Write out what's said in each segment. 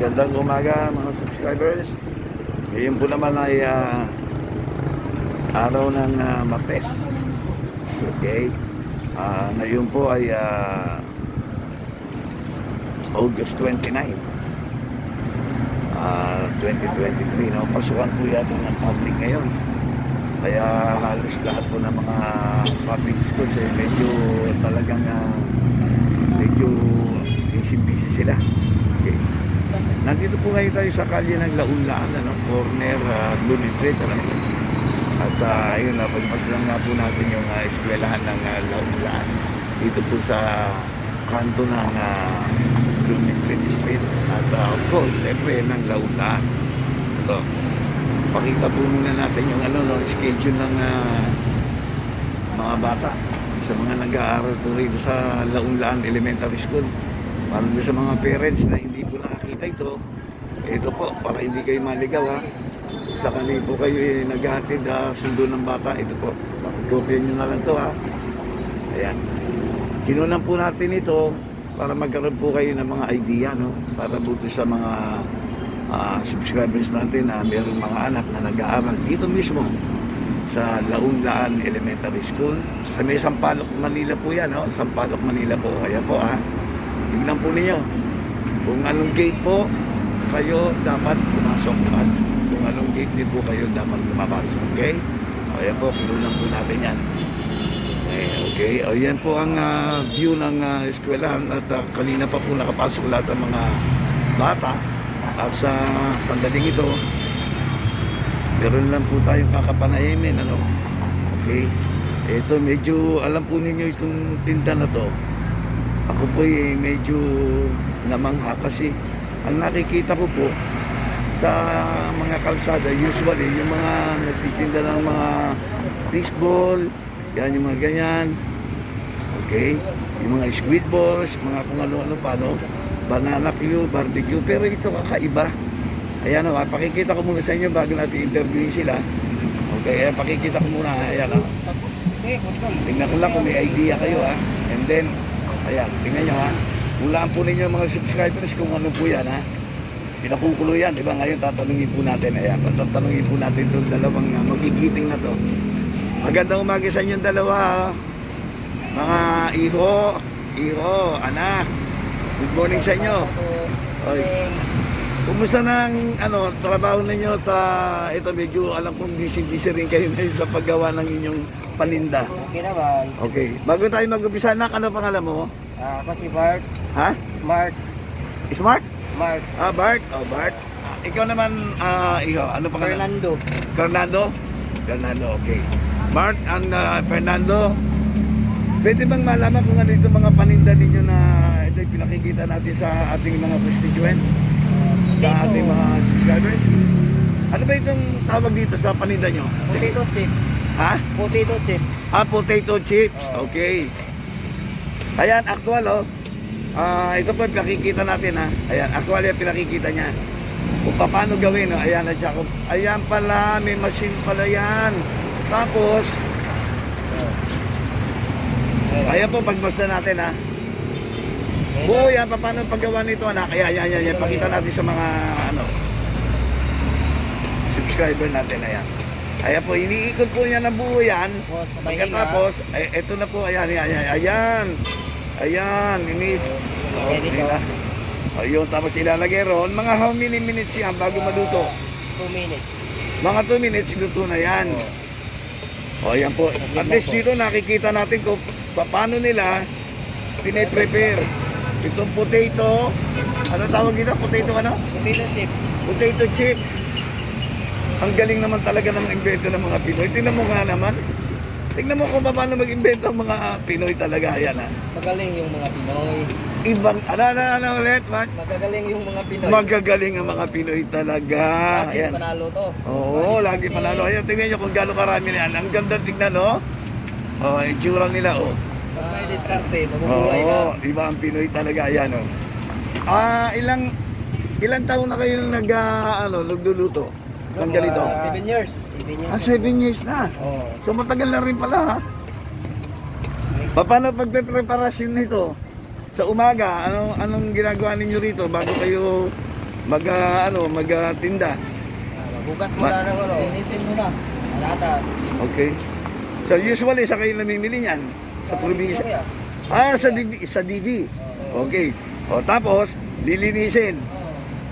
Magandang umaga mga subscribers. Ngayon po naman ay araw ng Martes. Okay. Ngayon po ay August 29, 2023. No? Pasukan po yata ng public ngayon. Kaya halos lahat po ng mga public schools medyo talagang medyo busy sila. Okay. Nandito po ngayon tayo sa kalye ng Launlaan, corner Bloomingdale. At ayun, pagmasdan nga po natin yung eskwelahan ng Launlaan dito po sa kanto ng Bloomingdale Street. At of course, siyempre ng Launlaan. Ito, pakita po muna natin yung schedule ng mga bata sa mga nag-aaral po rito sa Launlaan Elementary School. Para sa mga parents na hindi po nakakita ito po, para hindi kayo maligaw sa kanil po kayo naghahatid sundo ng bata, ito po, pakikopya nyo na lang to ayan, kinunan po natin ito para magkaroon po kayo ng mga idea, para buto sa mga subscribers natin na mayroong mga anak na nag-aaral dito mismo sa Launlaan Elementary School sa may Sampaloc, Manila po yan, Sampaloc, Manila po. Ayan po tignan po ninyo kung anong gate po kayo dapat pumasok at kung anong gate din po kayo dapat lumabas. Okay? Ayan po, kinunan po natin yan. Okay, ayan po ang view ng eskwelahan at kanina pa po nakapasok lahat ng mga bata at sa sandaling ito meron lang po tayong kakapanahimin. Okay, ito medyo alam po ninyo itong tinda na to. Ako po medyo namangha kasi ang nakikita ko po sa mga kalsada usually yung mga nagtitinda ng mga baseball, yan yung mga ganyan, okay, yung mga squid balls, mga kung ano-ano pa, banana Q, barbecue, pero ito kakaiba. Ayan pakikita ko muna sa inyo bago natin interviewin sila. Okay, pakikita ko muna, ayan tingnan ko lang kung may idea kayo and then ayan, tingnan nyo hulaan po ninyo mga subscribers kung ano po yan pinakukulo yan, diba? Ngayon tatanungin po natin, ayan, tatanungin po natin itong dalawang magigiting na to. Magandang umaga sa inyong dalawa mga iho, anak, good morning sa inyo. Oy, kumusta ng trabaho ninyo sa ito? Medyo alam kong busy rin kayo ngayon sa paggawa ng inyong paninda. Okay naman. Okay. Bago tayo mag-umpisa, ano pangalan mo? Ako si Bart. Ha? Mark. Smart? Mark. Bart. Bart. Ikaw naman, iho, ano pangalan? Fernando. Fernando, okay. Mark and Fernando, pwede bang malaman kung ano itong mga paninda ninyo na ito pinakikita natin sa ating mga constituents? Sa ating mga subscribers? Ano ba itong tawag dito sa paninda nyo? Potato chips. Ha? Potato chips. Potato chips. Okay. Ayan, actual ito po pinakikita natin Ayan, actual yung pinakikita niya. Kung paano gawin Ayan, at saka, ayan pala, may machine pala yan. Tapos, ayan po, pagbasta natin buo yan, paano paggawa nito Kaya yan, pakita natin sa mga subscriber natin. Ayan po, iniikot po yan ng buo yan. Pagkatapos, ito na po, ayan, inis. Ayun, tapos ilalagay ron. Mga how many minutes yan bago maluto? 2 minutes. Mga 2 minutes, luto na yan. Ayan po, at least dito nakikita natin kung paano nila piniprepare itong potato. Ano tawag dito? Potato Potato chips. Potato chips. Ang galing naman talaga ng invento ng mga Pinoy. Tingnan mo nga naman. Tingnan mo kung paano mag-invento ang mga Pinoy talaga. Ayan Magaling yung mga Pinoy. Ibang, ano ulit, Mark? Magagaling yung mga Pinoy. Magagaling ang mga Pinoy talaga. Lagi Ayan. panalo to. Oo, lagi panalo. Ayan, tingnan nyo kung gano'ng karami na yan. Ang ganda tingnan, itsura nila, May diskarte, mabubuhay ka. Oo, iba ang Pinoy talaga. Ayan, ilang taon na kayo nagluluto? Ng ganito? 7 years. 7 years na. So matagal na rin pala Paano pagpe-preparasyon nito? Sa umaga, anong ginagawa ninyo rito bago kayo magtinda. Hugas mo na ng ano. Linisin mo na. Alatas. Okay. So usually sa kayo namimili niyan sa probinsya. Sa DD. Okay. O tapos lilinisin.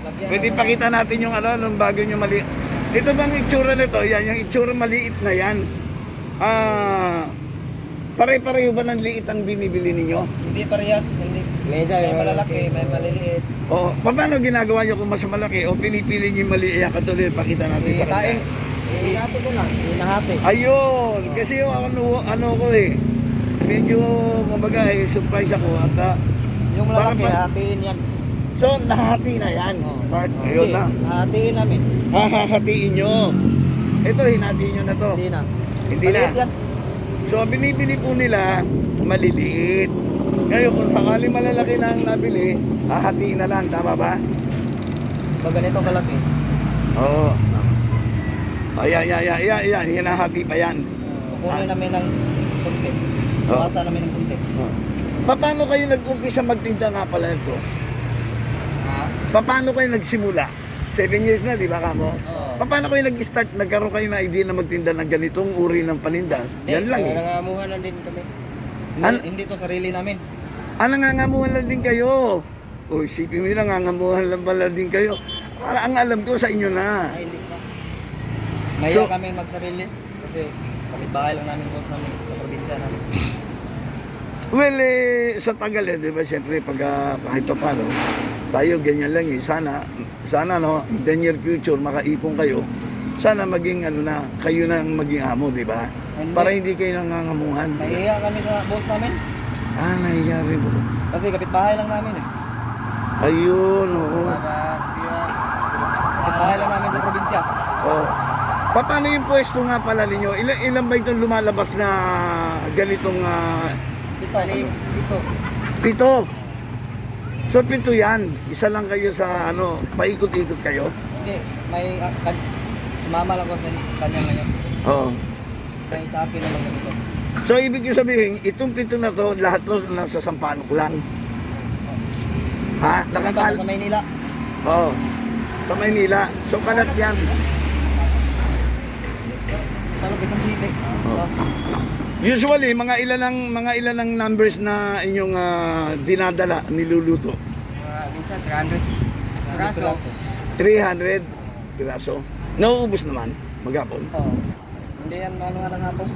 Pwede pakita natin yung nung bago nyo maliit. Ito bang itsura nito? Yan, yung itsura maliit na yan. Pare-pareho ba ng liit ang binibili ninyo? Hindi parehas. Hindi. May malalaki, may maliliit. O, paano ginagawa nyo kung mas malaki? O pinipili nyo yung maliit? Katuloy, pakita natin sa Kain. kanya. Hinahati ko lang. Hinahati. Ayun! Kasi yung ano ko medyo, kumbaga surprise ako. At, Yung malalaki, Parang- hatiin yan. so, nahati na yan. Part, ayun na. Hatiin namin. Hahatiin nyo. Ito, hinati nyo na to. Hindi na. Hindi na. Maliit yan. So, ang binibili po nila, maliliit. Ngayon, kung sakali malalaki na ang nabili, hahatiin na lang. Tama ba? Pag ganito kalaki. Oo. Ayan. Hinahati pa yan. Kukunin namin ng kunti. Oh. Bawasan namin ng kunti. Paano kayo nag-umpisa magtinda nga pala ito? Paano kayo nagsimula? 7 years na, di ba kamo? Oo. Paano kayo nag-start? Nagkaroon kayo ng idea na magtinda ng ganitong uri ng paninda? Yan lang eh. Nangangamuhan lang din kami. Hindi to sarili namin. Nangangamuhan lang din kayo. O isipin mo yun, nangangamuhan lang pala din kayo. Ang alam ko sa inyo na. Ay, hindi pa. Maya So- kami magsarili. Kasi kapitbahay lang namin boss namin sa probinsya namin. Well, sa tagal di ba, siyempre, kahit pa paano, tayo ganyan lang eh. Sana no, in the near future, makaipon kayo. Sana maging kayo na ang maging amo, di ba? Hindi. Para hindi kayo nangangamuhan. Nahihiya kami sa boss namin. Nahiya rin po. Kasi kapitbahay lang namin eh. Ayun, oo. Kapitbahay lang namin sa probinsya. Oh. Paano yung pwesto nga pala ninyo? Ilan ba itong lumalabas na ganitong Ito. 7? So 7 yan. Isa lang kayo sa paikot-ikot kayo? Hindi. May sumama lang ko sa kanya ngayon. Oo. May sa akin naman ito. So ibig yung sabihin, itong 7 na to, lahat to nasa Sampaloc lang. Ha? Sa Nakakal? Maynila. Oo. Sa Maynila. So kalat yan. Sa Quezon City. Oh. Usually, mga ilan ang numbers na inyong dinadala, niluluto? Minsan 300. Kaso. 300 piraso. Nauubos naman, maghapon. Oo. Hindi yan ano nga lang hapon.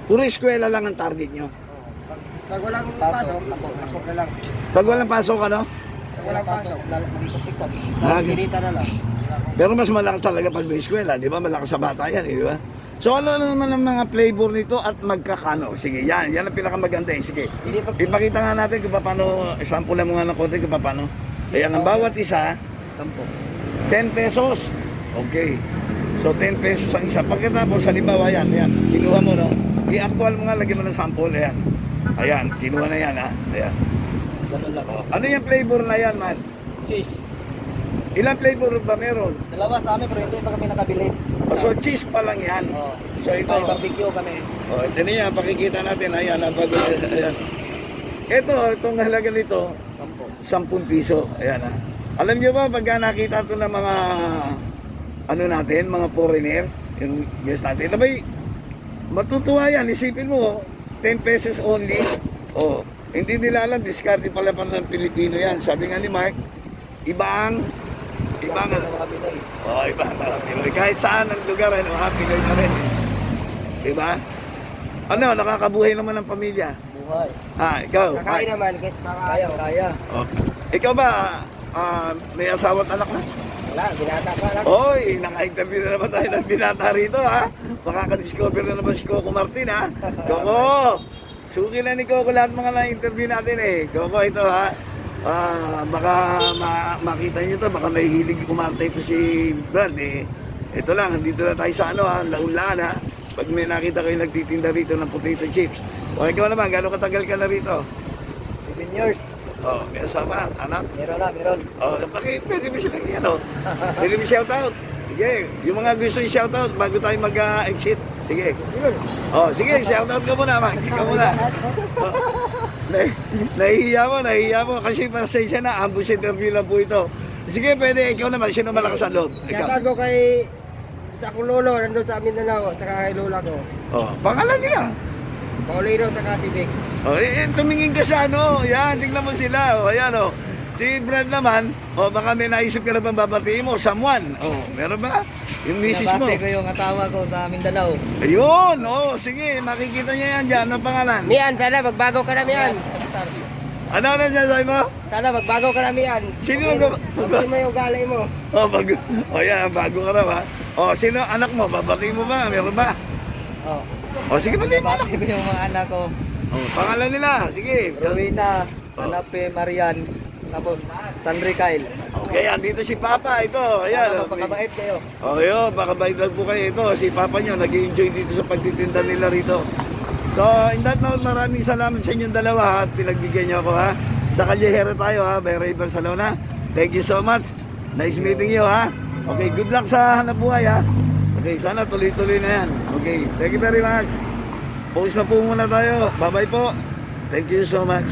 Puro eskwela lang ang target nyo. Pag walang pasok, pasok na lang. Pag walang pasok, Pag walang pasok, ikot-ikot. Ah, Dirita na lang. Pero mas malakas talaga pag may eskwela, di ba? Malakas sa bata yan, di ba? So ano naman ang mga flavor nito at magkakano? Sige, yan ang pinakamaganda eh. Sige, ipakita nga natin kung paano, sample lang mo nga ng konti kung paano. Ayan, ang bawat isa, 10 pesos. Okay. So 10 pesos ang isa. Pagkatapos, halimbawa yan, kinuha mo, no? I-actual mo nga, lagyan mo ng sample, ayan. Ayan, kinuha na yan, ha? Ayan. Ganun lang. Ano yung flavor na yan, man? Cheese. Ilang flavor ba meron? Dalawa sa amin pero hindi pa kami nakabili. So cheese pa lang yan. Oo. So ito, May barbecue kami. ito niya, pakikita natin, ayan, ayan. Itong halaga nito, 10 piso. Ayan, ha. Alam niyo ba, pagka nakita ito ng mga, mga foreigner, yung guest natin, abay, matutuwa yan, isipin mo, 10 pesos only. Oh, hindi nila alam, discarte pala ng Pilipino yan. Sabi nga ni Mark, ibang Mga Pinoy. ibang mga Pinoy. Kahit saan ang lugar, Pinoy na rin. Diba? Nakakabuhay naman ang pamilya. Buhay. Ikaw. Kakain naman. Kaya. Okay. Ikaw ba, may asawa't anak na? Wala, binata pa lang. Oy, naka-interview na naman tayo ng binata rito, ha? Makaka-discover na naman si Coco Martin, ha? Coco! Suki na ni Coco lahat mga na-interview natin, eh. Coco, ito, ha? Baka makita nyo to, baka may hilig kumanta ito si Brad, eh. Ito lang, dito na tayo sa Launlaan, ha? Pag may nakita kayo nagtitinda rito ng potato chips. O, ikaw naman, gano'ng katagal ka na rito? 7 years. May asawa, anak? Meron. Pwede mo silang yan, Pwede mo shoutout. Sige, yung mga gusto yung shoutout bago tayo mag-exit. Sige. Sige, shoutout ka muna, man. Ikaw muna. Nahihiya mo. Kasi pasensya na, ambush interview lang po ito. Sige, pwede, ikaw naman, sino malakas sa loob? Shoutout ko kay sa akong lolo, nandun sa Mindanao, saka kay lola ko. Oh, pangalan nila. Paulino, saka si Vic. Oh, tumingin ka sa ano, yan, tingnan mo sila. Oh, ayan, oh. Si Brad naman, oh, baka may naisip ka na bang babatiin mo, someone. Oh, meron ba? Yung misis mo. Nabate ko yung asawa ko sa Mindanao. Ayun, oh, sige, makikita niya yan dyan. Anong pangalan? Mian, sana magbago ka na Mian. Ano na dyan, sabi mo? Sana magbago ka na Mian. Sino Pagpapin mo yung ugali mo. Oh, yan, bago ka na ba? Oh, sino anak mo? Babatiin mo ba? Meron ba? Oh. Oh, sige, batiin mo. Nabate ko yung mga anak ko. Oh, pangalan nila, sige. Rowena, Anape, Marian, tapos Sandri Kyle. Okay, andito si Papa, ito. Ayan. Sana magpakabait kayo. Oh, yun, pakabait lang po kayo. Ito, si Papa nyo, nag-enjoy dito sa pagtitinda nila rito. So, in that note, maraming salamat sa inyong dalawa at pinagbigyan nyo ako ha. Sa Kallejero tayo ha, by Raven Salona. Thank you so much. Nice meeting you ha. Okay, good luck sa hanap buhay ha. Okay, sana tuloy-tuloy na yan. Okay, thank you very much. Pause na po muna tayo. Bye-bye po. Thank you so much.